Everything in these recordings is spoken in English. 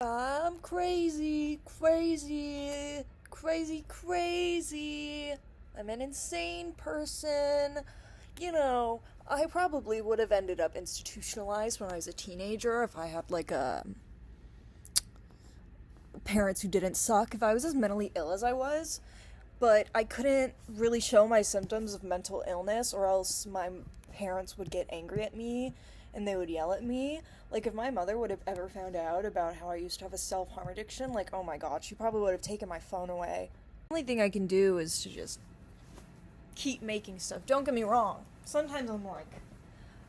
I'm crazy, crazy, crazy, crazy. I'm an insane person. I probably would have ended up institutionalized when I was a teenager if I had parents who didn't suck, if I was as mentally ill as I was. But I couldn't really show my symptoms of mental illness, or else my parents would get angry at me and they would yell at me. Like, if my mother would have ever found out about how I used to have a self harm addiction, like, oh my god, she probably would have taken my phone away. The only thing I can do is to just keep making stuff. Don't get me wrong. Sometimes I'm like,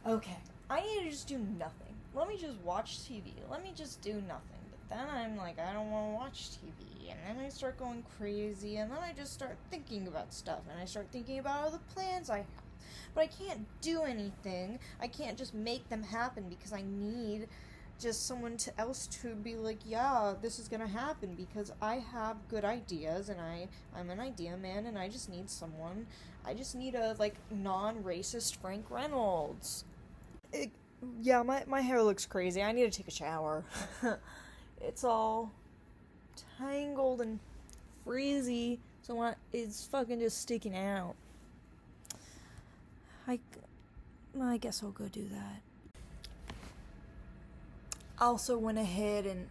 okay, I need to just do nothing. Let me just watch TV. Let me just do nothing. But then I'm like, I don't want to watch TV. And then I start going crazy. And then I just start thinking about stuff. And I start thinking about all the plans I have. But I can't do anything. I can't just make them happen because I need just someone else to be like, yeah, this is gonna happen because I have good ideas and I'm an idea man and I just need someone. I just need a non-racist Frank Reynolds. Yeah, my hair looks crazy. I need to take a shower. It's all tangled and frizzy, so it's fucking just sticking out. I guess I'll go do that. I also went ahead and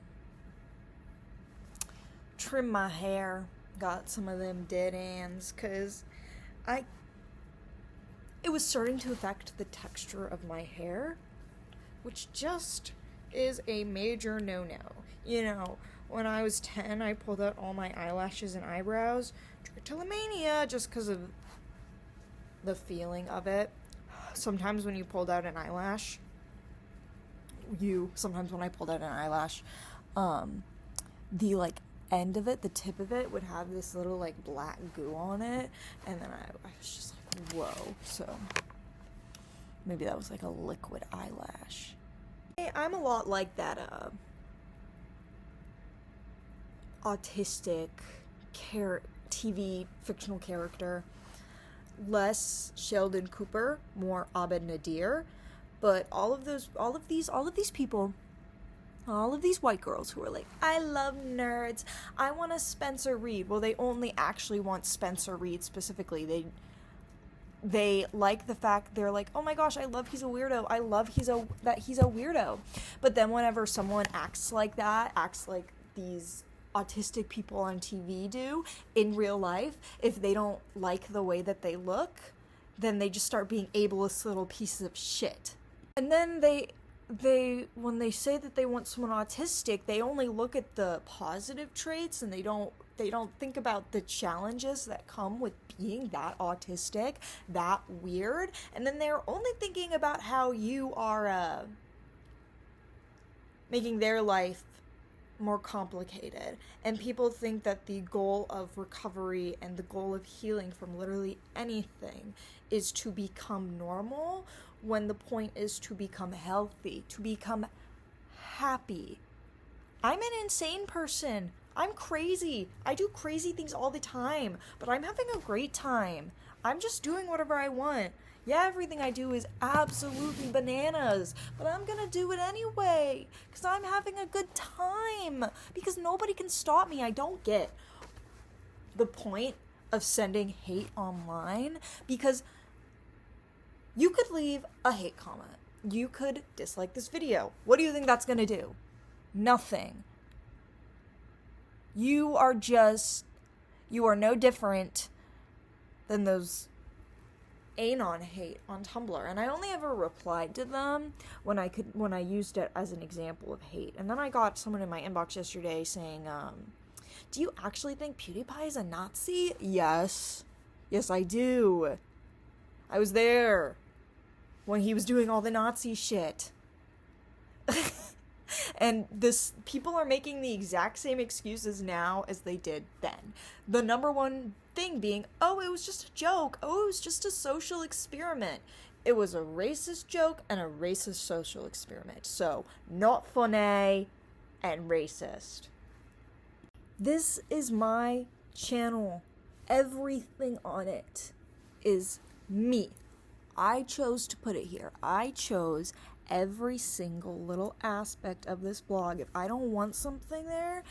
trimmed my hair. Got some of them dead ends, because it was starting to affect the texture of my hair, which just is a major no-no. When I was 10, I pulled out all my eyelashes and eyebrows. Trichotillomania, just because of the feeling of it. Sometimes when I pulled out an eyelash, the end of it, the tip of it, would have this little black goo on it, and then I was just like, whoa. So maybe that was a liquid eyelash. I'm a lot like that autistic TV fictional character. Less Sheldon Cooper, more Abed Nadir. But all of these people, all of these white girls who are like, I love nerds, I want a Spencer Reid. Well, they only actually want Spencer Reid specifically. They like the fact, they're like, oh my gosh, I love he's a weirdo. I love that he's a weirdo. But then whenever someone acts like these autistic people on TV do in real life, if they don't like the way that they look, then they just start being ableist little pieces of shit. And then they when they say that they want someone autistic, they only look at the positive traits, and they don't think about the challenges that come with being that autistic, that weird. And then they're only thinking about how you are making their life more complicated. And people think that the goal of recovery and the goal of healing from literally anything is to become normal, when the point is to become healthy, to become happy. I'm an insane person. I'm crazy. I do crazy things all the time, but I'm having a great time. I'm just doing whatever I want. Yeah, everything I do is absolutely bananas, but I'm gonna do it anyway, because I'm having a good time, because nobody can stop me. I don't get the point of sending hate online, because you could leave a hate comment. You could dislike this video. What do you think that's gonna do? Nothing. You are no different than those Anon hate on Tumblr, and I only ever replied to them when I used it as an example of hate. And then I got someone in my inbox yesterday saying, do you actually think PewDiePie is a Nazi? Yes, I do. I was there when he was doing all the Nazi shit. And people are making the exact same excuses now as they did then. The number one thing being, oh, it was just a joke. Oh, it was just a social experiment. It was a racist joke and a racist social experiment. So, not funny and racist. This is my channel. Everything on it is me. I chose to put it here. I chose every single little aspect of this blog. If I don't want something there,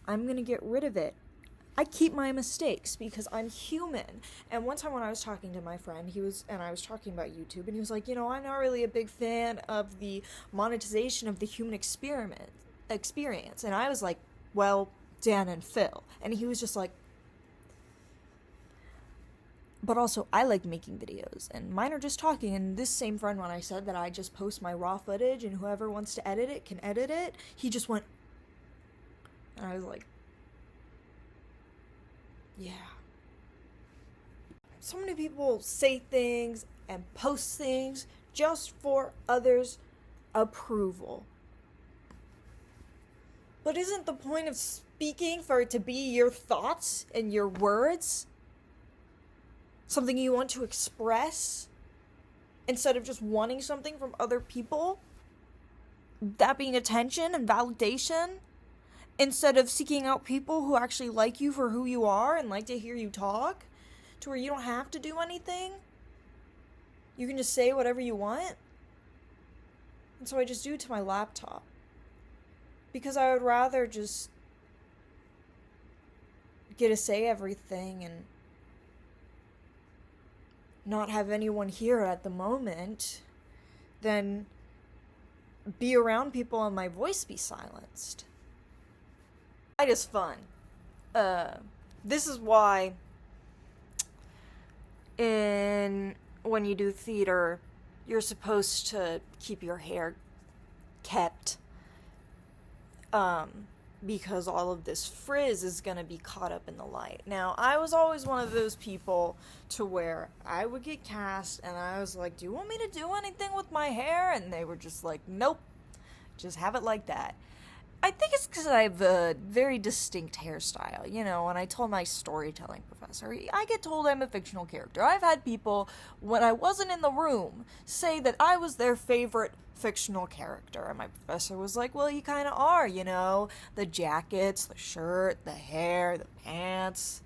I'm gonna get rid of it. I keep my mistakes because I'm human. And one time when I was talking to my friend, I was talking about YouTube, and he was like, you know, I'm not really a big fan of the monetization of the human experience. And I was like, well, Dan and Phil. And he was just like, but also, I like making videos, and mine are just talking. And this same friend, when I said that I just post my raw footage and whoever wants to edit it can edit it, he just went, and I was like, yeah. So many people say things and post things just for others' approval. But isn't the point of speaking for it to be your thoughts and your words? Something you want to express instead of just wanting something from other people? That being attention and validation? Instead of seeking out people who actually like you for who you are and like to hear you talk, to where you don't have to do anything. You can just say whatever you want. And so I just do it to my laptop. Because I would rather just get to say everything and not have anyone here at the moment than be around people and my voice be silenced. It is fun. This is why when you do theater, you're supposed to keep your hair kept, because all of this frizz is gonna be caught up in the light. Now, I was always one of those people to where I would get cast and I was like, do you want me to do anything with my hair? And they were just like, nope, just have it like that. I think it's because I have a very distinct hairstyle. You know, when I told my storytelling professor, I get told I'm a fictional character. I've had people, when I wasn't in the room, say that I was their favorite fictional character. And my professor was like, well, you kind of are, you know. The jackets, the shirt, the hair, the pants.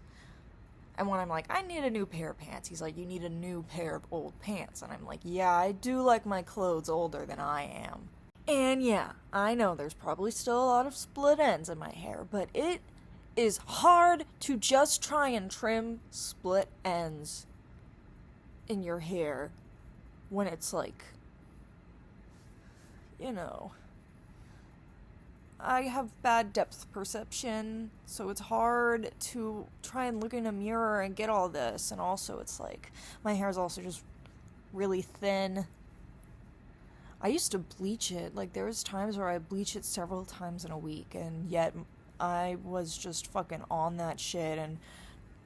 And when I'm like, I need a new pair of pants, he's like, you need a new pair of old pants. And I'm like, yeah, I do like my clothes older than I am. And yeah, I know there's probably still a lot of split ends in my hair, but it is hard to just try and trim split ends in your hair when it's like, you know, I have bad depth perception, so it's hard to try and look in a mirror and get all this. And also it's like, my hair is also just really thin. I used to bleach it. Like, there was times where I bleached it several times in a week, and yet I was just fucking on that shit and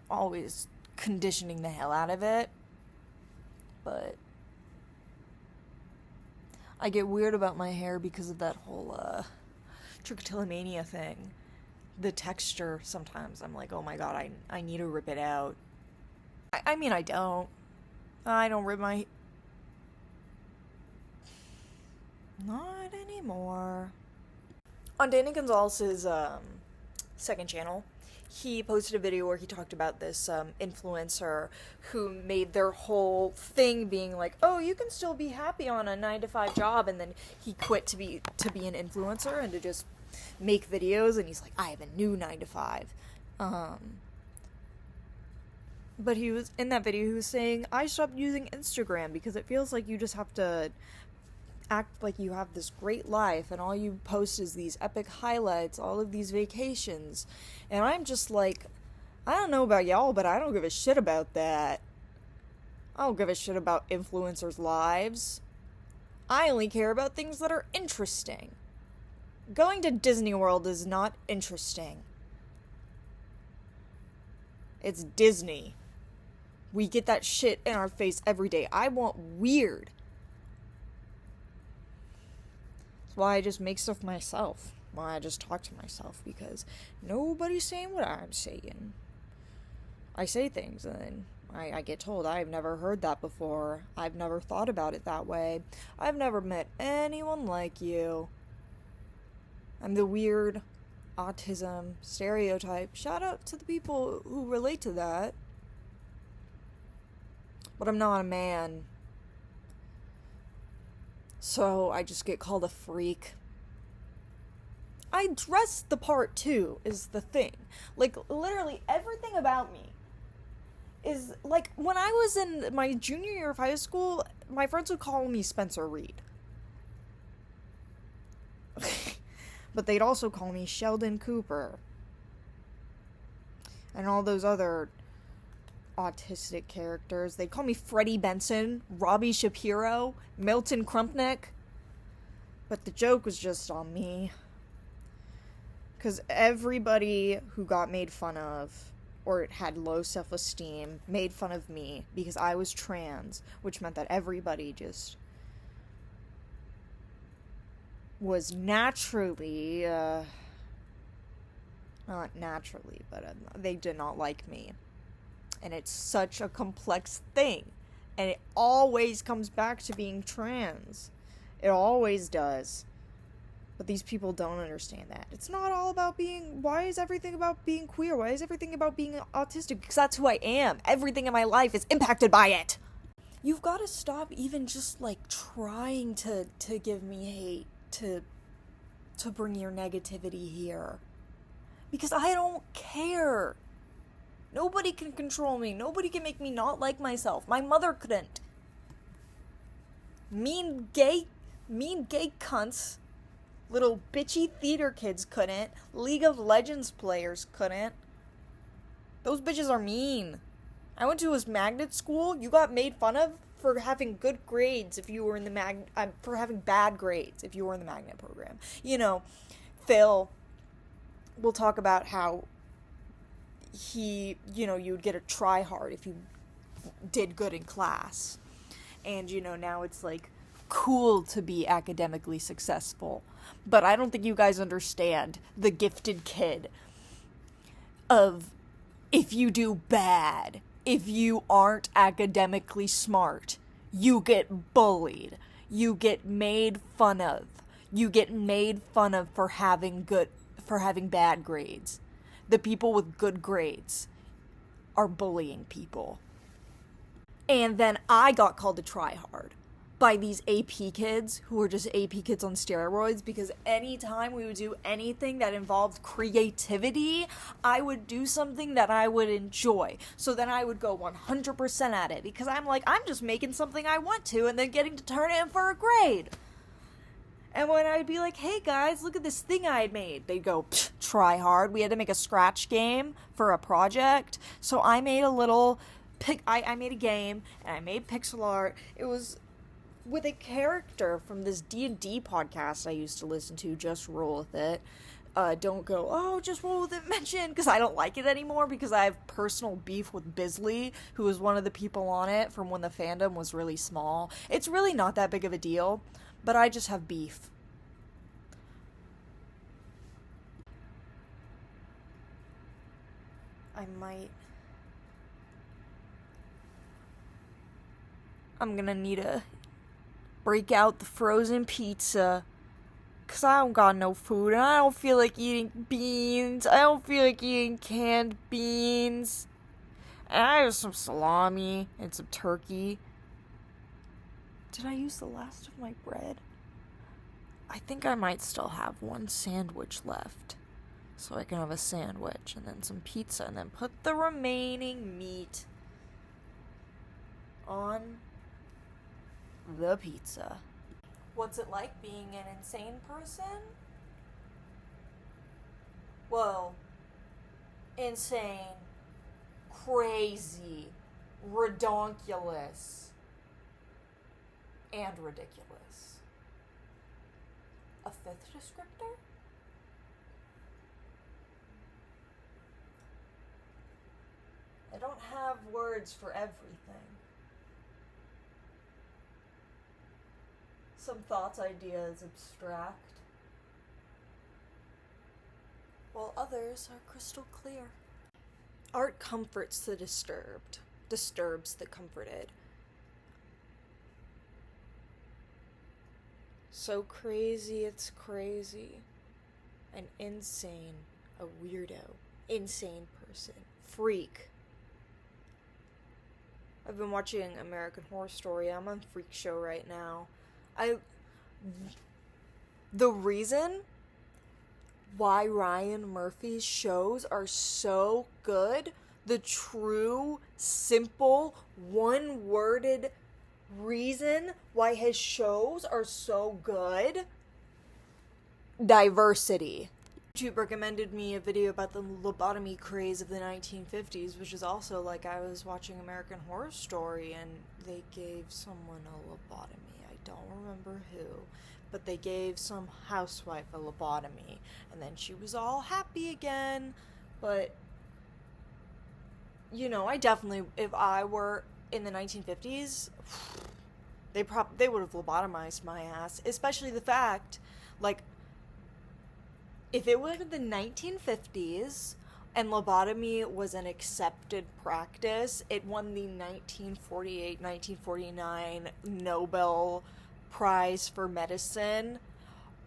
always conditioning the hell out of it. But I get weird about my hair because of that whole trichotillomania thing. The texture, sometimes I'm like, oh my god, I need to rip it out. I mean, I don't rip my... Not anymore. On Danny Gonzalez's second channel, he posted a video where he talked about this influencer who made their whole thing being like, oh, you can still be happy on a 9-to-5 job, and then he quit to be an influencer and to just make videos, and he's like, I have a new 9-to-5. But he was, in that video, he was saying, I stopped using Instagram because it feels like you just have to act like you have this great life and all you post is these epic highlights, all of these vacations. And I'm just like, I don't know about y'all, but I don't give a shit about that. I don't give a shit about influencers' lives. I only care about things that are interesting. Going to Disney World is not interesting. It's Disney. We get that shit in our face every day. I want weird. Why I just make stuff myself. Why I just talk to myself, because nobody's saying what I'm saying. I say things and then I get told, I've never heard that before. I've never thought about it that way. I've never met anyone like you. I'm the weird autism stereotype. Shout out to the people who relate to that. But I'm not a man. So I just get called a freak. I dress the part too, is the thing. Like, literally everything about me is like when I was in my junior year of high school, my friends would call me Spencer Reed. But they'd also call me Sheldon Cooper. And all those other autistic characters. They'd call me Freddie Benson, Robbie Shapiro, Milton Crumpnick. But the joke was just on me. Because everybody who got made fun of or had low self-esteem made fun of me because I was trans, which meant that everybody just was naturally, not naturally, but they did not like me. And it's such a complex thing. And it always comes back to being trans. It always does. But these people don't understand that. It's not all about being... Why is everything about being queer? Why is everything about being autistic? Because that's who I am. Everything in my life is impacted by it. You've got to stop even just, like, trying to give me hate. To bring your negativity here. Because I don't care. Nobody can control me. Nobody can make me not like myself. My mother couldn't. Mean gay cunts, little bitchy theater kids couldn't. League of Legends players couldn't. Those bitches are mean. I went to his magnet school. You got made fun of for having good grades if you were in the for having bad grades if you were in the magnet program. You know, Phil will talk about how you would get a try hard if you did good in class. And, now it's, like, cool to be academically successful. But I don't think you guys understand the gifted kid of if you do bad, if you aren't academically smart, you get bullied. You get made fun of. You get made fun of for having bad grades. The people with good grades are bullying people. And then I got called to try hard by these AP kids who were just AP kids on steroids, because anytime we would do anything that involved creativity, I would do something that I would enjoy. So then I would go 100% at it, because I'm like, I'm just making something I want to and then getting to turn it in for a grade. And when I'd be like, hey guys, look at this thing I had made, they'd go, try hard. We had to make a scratch game for a project. So I made a little I made a game, and I made pixel art. It was with a character from this D&D podcast I used to listen to, Just Roll With It. Don't go, oh, Just Roll With It mention, because I don't like it anymore, because I have personal beef with Bisley, who was one of the people on it from when the fandom was really small. It's really not that big of a deal, but I just have beef. I'm gonna need to break out the frozen pizza, because I don't got no food, and I don't feel like eating beans. I don't feel like eating canned beans. And I have some salami and some turkey. Did I use the last of my bread? I think I might still have one sandwich left. So I can have a sandwich and then some pizza and then put the remaining meat on the pizza. What's it like being an insane person? Well, insane, crazy, redonkulous, and ridiculous. A fifth descriptor? I don't have words for everything. Some thoughts, ideas abstract, while others are crystal clear. Art comforts the disturbed, disturbs the comforted. So crazy, it's crazy. An insane, a weirdo, insane person, freak. I've been watching American Horror Story. I'm on Freak Show right now. The reason why Ryan Murphy's shows are so good, the true, simple, one-worded reason why his shows are so good: diversity. YouTube recommended me a video about the lobotomy craze of the 1950s, which is also like I was watching American Horror Story and they gave someone a lobotomy. I don't remember who, but they gave some housewife a lobotomy, and then she was all happy again. But, you know, I definitely, if I were in the 1950s, they would have lobotomized my ass, especially the fact, like, if it was the 1950s and lobotomy was an accepted practice, it won the 1948-1949 Nobel Prize for Medicine.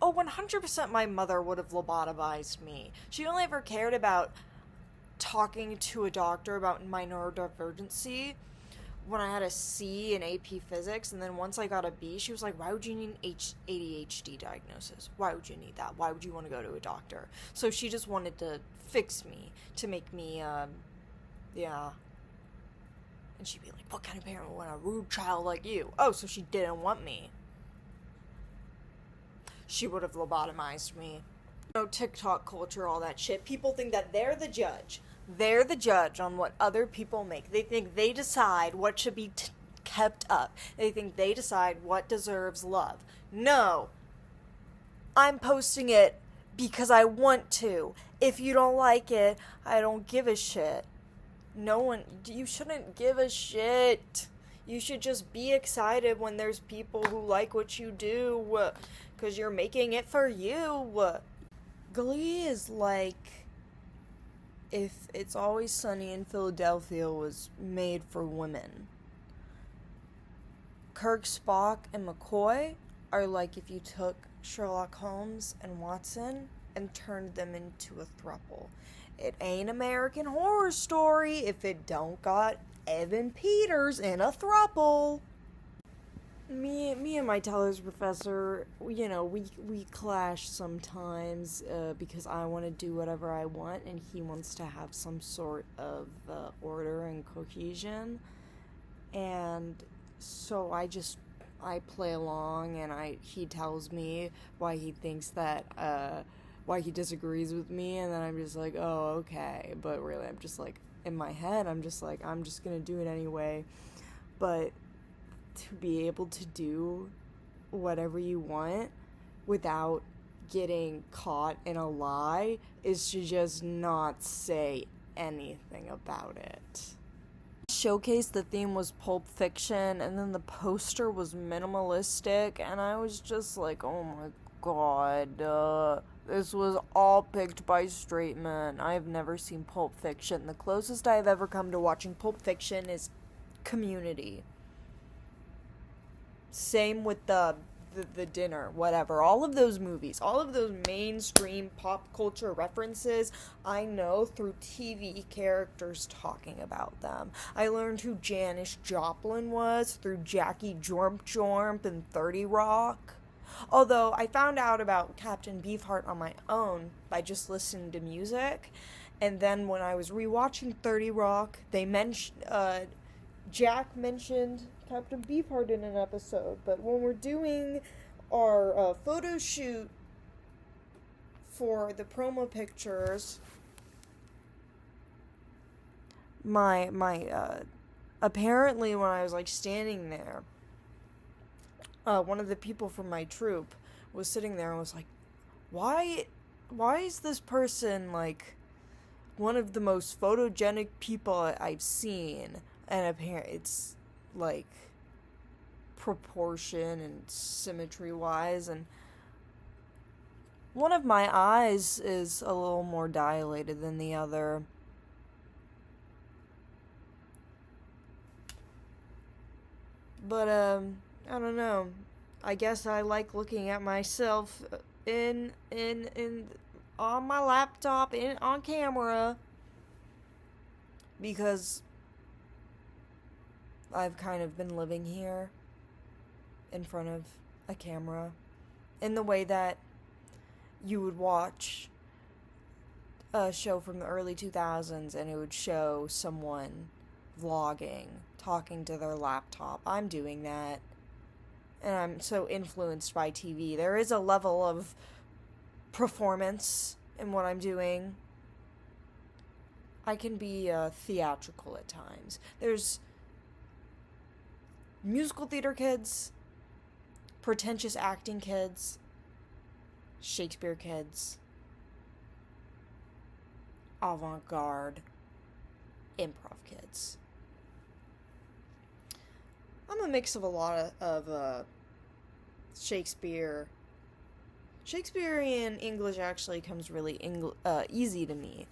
Oh, 100% my mother would have lobotomized me. She only ever cared about talking to a doctor about my neurodivergency when I had a C in AP Physics, and then once I got a B, she was like, why would you need an ADHD diagnosis? Why would you need that? Why would you want to go to a doctor? So she just wanted to fix me, to make me, yeah. And she'd be like, what kind of parent would want a rude child like you? Oh, so she didn't want me. She would have lobotomized me. You know, TikTok culture, all that shit. People think that they're the judge. They're the judge on what other people make. They think they decide what should be kept up. They think they decide what deserves love. No. I'm posting it because I want to. If you don't like it, I don't give a shit. You shouldn't give a shit. You should just be excited when there's people who like what you do, because you're making it for you. Glee is like if It's Always Sunny in Philadelphia was made for women. Kirk, Spock, and McCoy are like if you took Sherlock Holmes and Watson and turned them into a throuple. It ain't American Horror Story if it don't got Evan Peters in a throuple. Me and my Tyler's professor, you know, we clash sometimes because I want to do whatever I want and he wants to have some sort of order and cohesion. And so I play along, and he tells me why he thinks that, why he disagrees with me, and then I'm just like, oh, okay. But really, I'm just like, in my head, I'm just like, I'm just gonna do it anyway. But to be able to do whatever you want without getting caught in a lie is to just not say anything about it. Showcase, the theme was Pulp Fiction, and then the poster was minimalistic, and I was just like, oh my god, this was all picked by straight men. I have never seen Pulp Fiction. The closest I have ever come to watching Pulp Fiction is Community. Same with the dinner, whatever. All of those movies, all of those mainstream pop culture references, I know through TV characters talking about them. I learned who Janis Joplin was through Jackie Jormp Jormp and 30 Rock. Although I found out about Captain Beefheart on my own by just listening to music. And then when I was rewatching 30 Rock, Jack mentioned Captain Beefheart in an episode, but when we're doing our photo shoot for the promo pictures, apparently when I was like standing there, one of the people from my troupe was sitting there and was like, why is this person like one of the most photogenic people I've seen? And apparently it's like proportion and symmetry wise, and one of my eyes is a little more dilated than the other. But I don't know. I guess I like looking at myself in on my laptop on camera because I've kind of been living here in front of a camera in the way that you would watch a show from the early 2000s and it would show someone vlogging, talking to their laptop. I'm doing that. And I'm so influenced by TV. There is a level of performance in what I'm doing. I can be theatrical at times. There's musical theater kids, pretentious acting kids, Shakespeare kids, avant-garde improv kids. I'm a mix of a lot of Shakespeare. Shakespearean English actually comes really easy to me.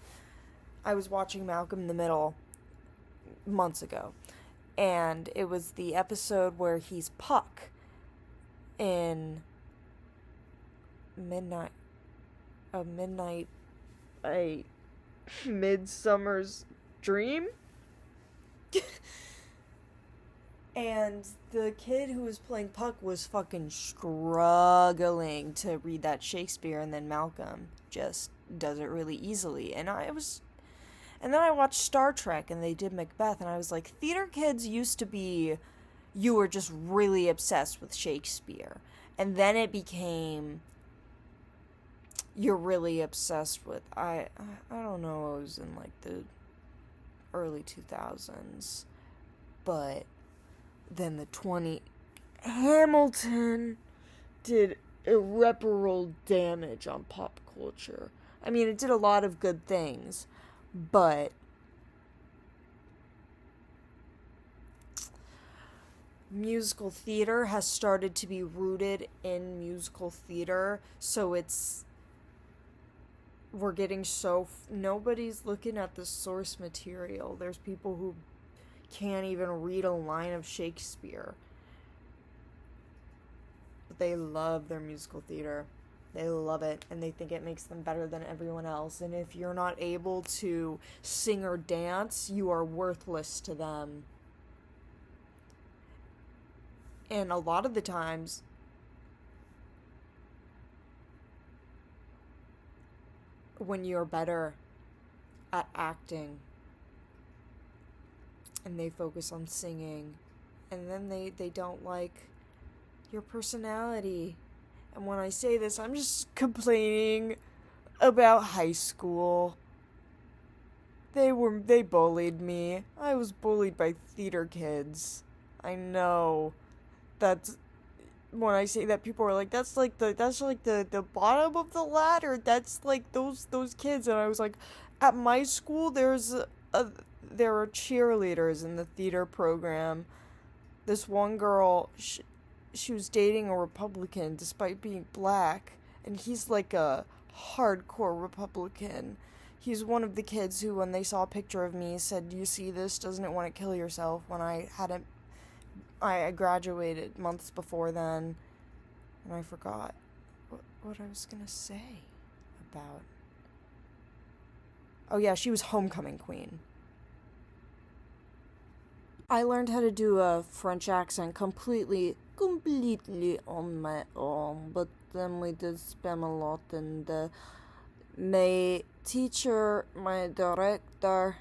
I was watching Malcolm in the Middle months ago, and it was the episode where he's Puck in a Midsummer's Dream. And the kid who was playing Puck was fucking struggling to read that Shakespeare, and then Malcolm just does it really easily. And then I watched Star Trek, and they did Macbeth, and I was like, theater kids used to be, you were just really obsessed with Shakespeare. And then it became, you're really obsessed with, I don't know, it was in like the early 2000s, but then Hamilton did irreparable damage on pop culture. I mean, it did a lot of good things, but musical theater has started to be rooted in musical theater, so we're getting nobody's looking at the source material. There's people who can't even read a line of Shakespeare. But they love their musical theater. They love it, and they think it makes them better than everyone else. And if you're not able to sing or dance, you are worthless to them. And a lot of the times, when you're better at acting, and they focus on singing, and then they don't like your personality. And when I say this, I'm just complaining about high school. They bullied me. I was bullied by theater kids. I know. That's, when I say that, people are like, that's like the bottom of the ladder. That's like those kids. And I was like, at my school, there are cheerleaders in the theater program. This one girl, she was dating a Republican despite being black, and he's like a hardcore Republican. He's one of the kids who, when they saw a picture of me, said, "Do you see this? Doesn't it want to kill yourself?" When I graduated months before then, and I forgot what I was gonna say about. Oh yeah, she was homecoming queen. I learned how to do a French accent completely on my own, but then we did spam a lot, and my teacher, my director,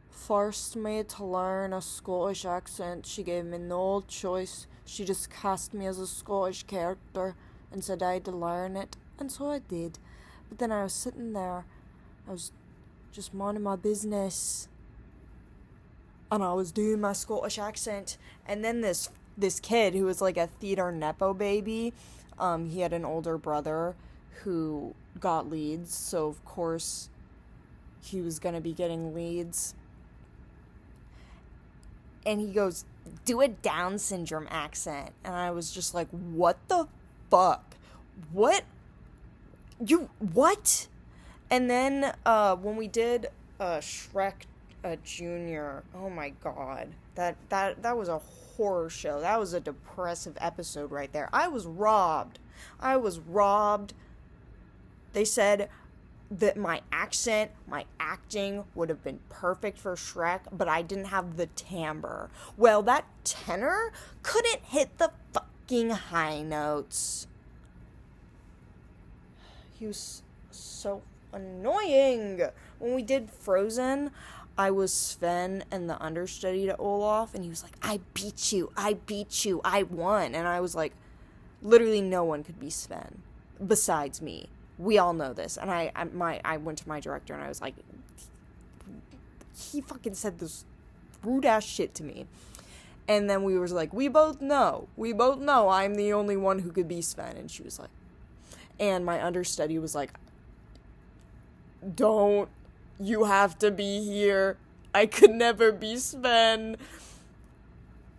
forced me to learn a Scottish accent. She gave me no choice. She just cast me as a Scottish character and said I had to learn it, and so I did. But then I was sitting there, I was just minding my business, and I was doing my Scottish accent, and then this kid who was like a theater nepo baby, he had an older brother who got leads, so of course he was gonna be getting leads. And he goes, "Do a Down syndrome accent." And I was just like, what the fuck? What? What? And then when we did Shrek Junior, oh my god, that was a horror show. That was a depressive episode right there. I was robbed. They said that my accent, my acting would have been perfect for Shrek, but I didn't have the timbre. Well, that tenor couldn't hit the fucking high notes. He was so annoying. When we did Frozen, I was Sven and the understudy to Olaf, and he was like, I beat you, I won. And I was like, literally no one could be Sven besides me. We all know this. And I went to my director and I was like, he fucking said this rude ass shit to me. And then we were like, we both know I'm the only one who could be Sven. And she was like, and my understudy was like, don't, you have to be here. I could never be Sven.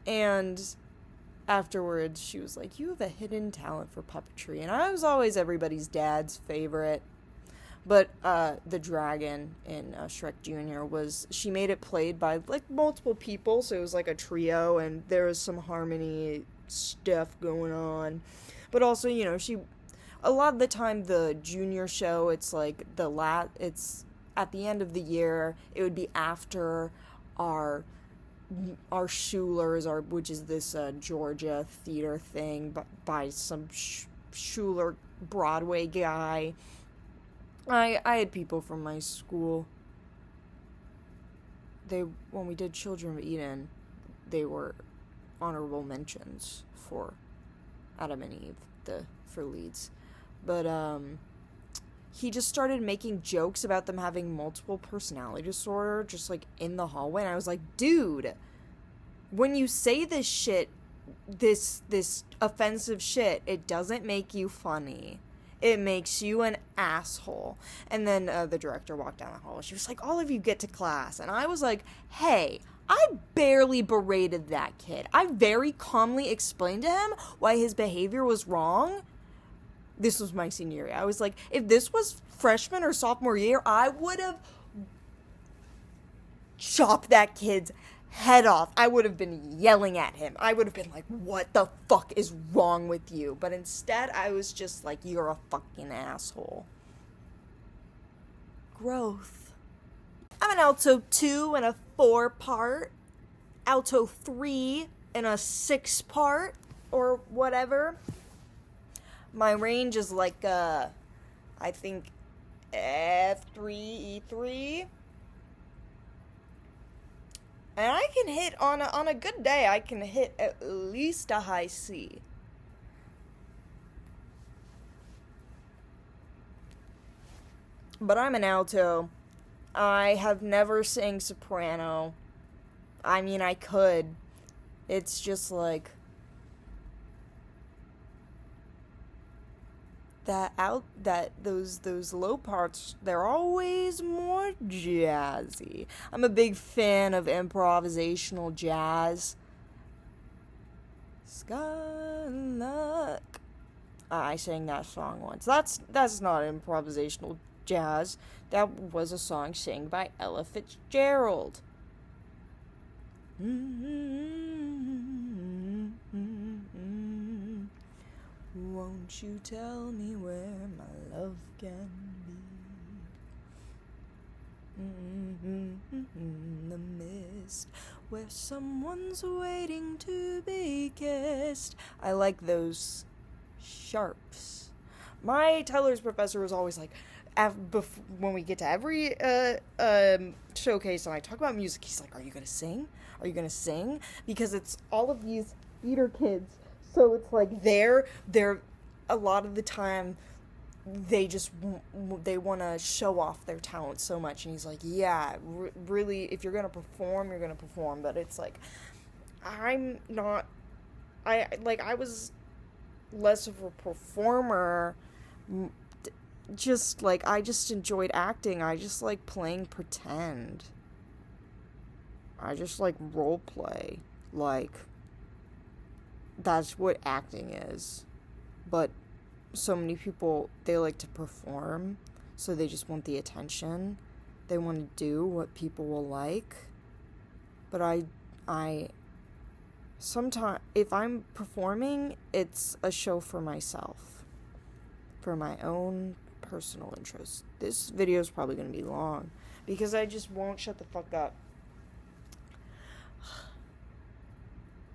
And afterwards, she was like, you have a hidden talent for puppetry. And I was always everybody's dad's favorite. But the dragon in Shrek Jr. she made it played by, like, multiple people. So it was like a trio, and there was some harmony stuff going on. But also, you know, a lot of the time, the junior show, it's like it's at the end of the year. It would be after our Schulers, which is this Georgia theater thing by some Schuler Broadway guy. I had people from my school. When we did Children of Eden, they were honorable mentions for Adam and Eve, for leads. But he just started making jokes about them having multiple personality disorder, just like in the hallway. And I was like, dude, when you say this shit, this offensive shit, it doesn't make you funny. It makes you an asshole. And then the director walked down the hall. She was like, all of you get to class. And I was like, hey, I barely berated that kid. I very calmly explained to him why his behavior was wrong. This was my senior year. I was like, if this was freshman or sophomore year, I would have chopped that kid's head off. I would have been yelling at him. I would have been like, what the fuck is wrong with you? But instead, I was just like, you're a fucking asshole. Growth. I'm an alto 2 in a 4-part, alto 3 in a 6-part, or whatever. My range is like, I think, F3, E3. And I can hit, on a good day, I can hit at least a high C. But I'm an alto. I have never sang soprano. I mean, I could. It's just like those low parts, they're always more jazzy. I'm a big fan of improvisational jazz. Skylark. I sang that song once. That's not improvisational jazz. That was a song sang by Ella Fitzgerald. Won't you tell me where my love can be? The mist, where someone's waiting to be kissed. I like those sharps. My Tyler's professor was always like, when we get to every showcase and I talk about music, he's like, are you gonna sing? Are you gonna sing? Because it's all of these theater kids. So it's like they're a lot of the time they want to show off their talent so much. And he's like, yeah, really, if you're going to perform, you're going to perform. But it's like, I'm not, I was less of a performer. Just like, I just enjoyed acting. I just like playing pretend. I just like role play. Like, that's what acting is. But so many people, they like to perform, so they just want the attention. They want to do what people will like. But I sometimes, if I'm performing, it's a show for myself, for my own personal interest. This video is probably going to be long because I just won't shut the fuck up.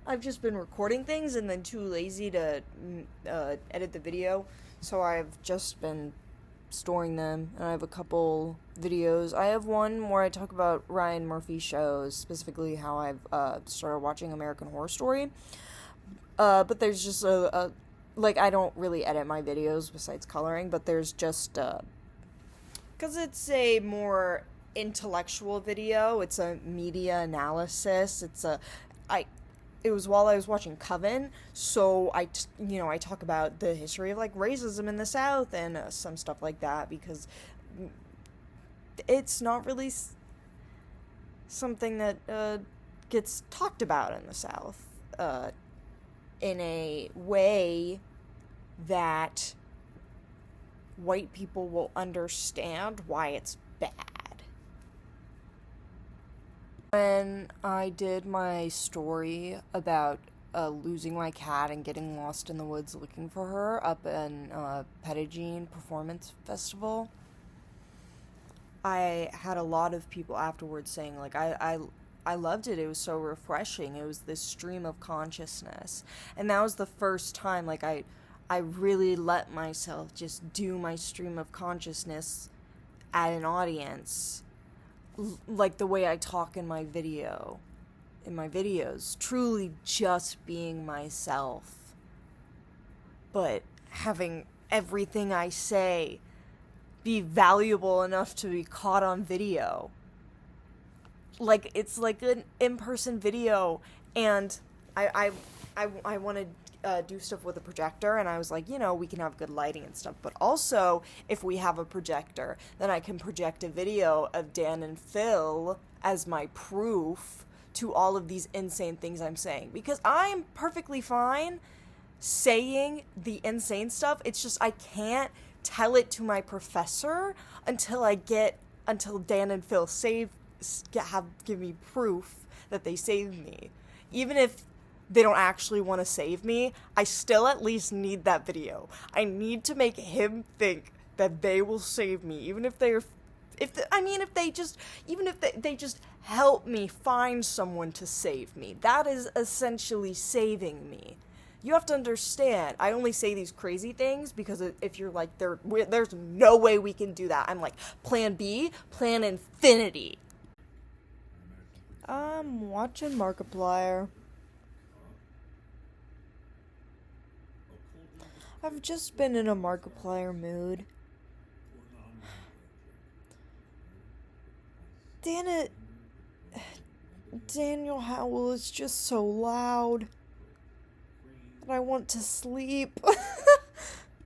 I've just been recording things and then too lazy to edit the video, so I've just been storing them, and I have a couple videos. I have one where I talk about Ryan Murphy shows, specifically how I've started watching American Horror Story. But there's just like, I don't really edit my videos besides coloring, but there's just, because it's a more intellectual video, it's a media analysis, it was while I was watching Coven, so I talk about the history of, like, racism in the South and some stuff like that, because it's not really something that gets talked about in the South in a way that white people will understand why it's bad. When I did my story about losing my cat and getting lost in the woods looking for her up in Pettigene Performance Festival, I had a lot of people afterwards saying, like, I loved it. It was so refreshing. It was this stream of consciousness. And that was the first time, like, I really let myself just do my stream of consciousness at an audience, like the way I talk in my videos, truly just being myself, but having everything I say be valuable enough to be caught on video. Like, it's like an in-person video, and I want to do stuff with a projector, and I was like, we can have good lighting and stuff, but also, if we have a projector, then I can project a video of Dan and Phil as my proof to all of these insane things I'm saying, because I'm perfectly fine saying the insane stuff. It's just I can't tell it to my professor until Dan and Phil give me proof that they saved me. Even if they don't actually want to save me, I still at least need that video. I need to make him think that they will save me, even if they just help me find someone to save me. That is essentially saving me. You have to understand, I only say these crazy things because if you're like, there's no way we can do that, I'm like, plan B, plan infinity. I'm watching Markiplier. I've just been in a Markiplier mood. Daniel Howell is just so loud. And I want to sleep.